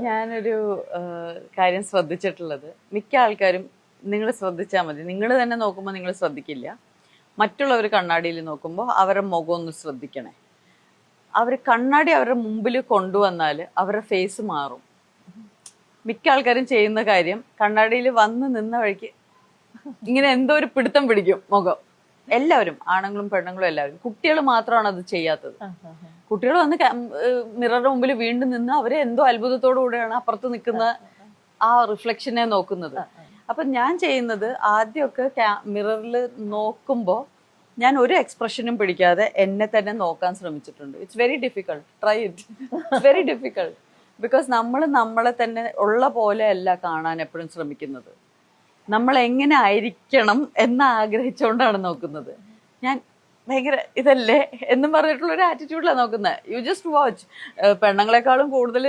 ഞാനൊരു കാര്യം ശ്രദ്ധിച്ചിട്ടുള്ളത്, മിക്ക ആൾക്കാരും നിങ്ങൾ ശ്രദ്ധിച്ചാൽ മതി, നിങ്ങൾ തന്നെ നോക്കുമ്പോൾ നിങ്ങൾ ശ്രദ്ധിക്കില്ല, മറ്റുള്ളവർ കണ്ണാടിയിൽ നോക്കുമ്പോൾ അവരുടെ മുഖം ഒന്ന് ശ്രദ്ധിക്കണേ. അവർ കണ്ണാടി അവരുടെ മുമ്പിൽ കൊണ്ടുവന്നാൽ അവരുടെ ഫേസ് മാറും. മിക്ക ആൾക്കാരും ചെയ്യുന്ന കാര്യം, കണ്ണാടിയിൽ വന്ന് നിന്ന വഴിക്ക് ഇങ്ങനെ എന്തോ ഒരു പിടുത്തം പിടിക്കും മുഖം. എല്ലാവരും, ആണുങ്ങളും പെണ്ണുങ്ങളും എല്ലാവരും. കുട്ടികൾ മാത്രമാണ് അത് ചെയ്യാത്തത്. കുട്ടികൾ വന്ന് മിററിന്റെ മുമ്പിൽ വീണ്ടും നിന്ന് അവരെ എന്തോ അത്ഭുതത്തോടു കൂടെയാണ് അപ്പുറത്ത് നിൽക്കുന്ന ആ റിഫ്ലക്ഷനെ നോക്കുന്നത്. അപ്പൊ ഞാൻ ചെയ്യുന്നത്, ആദ്യമൊക്കെ മിററിൽ നോക്കുമ്പോൾ ഞാൻ ഒരു എക്സ്പ്രഷനും പിടിക്കാതെ എന്നെ തന്നെ നോക്കാൻ ശ്രമിച്ചിട്ടുണ്ട്. It's very difficult, try it. It's very difficult. Because നമ്മൾ നമ്മളെ തന്നെ ഉള്ള പോലെ അല്ല കാണാൻ എപ്പോഴും ശ്രമിക്കുന്നത്. നമ്മൾ എങ്ങനെ ആയിരിക്കണം എന്ന് ആഗ്രഹിച്ചുകൊണ്ടാണ് നോക്കുന്നത്. ഞാൻ ഭയങ്കര ഇതല്ലേ എന്നും പറഞ്ഞിട്ടുള്ള ഒരു ആറ്റിറ്റ്യൂഡിലാണ് നോക്കുന്നത്. You just watch. പെണ്ണുങ്ങളെക്കാളും കൂടുതൽ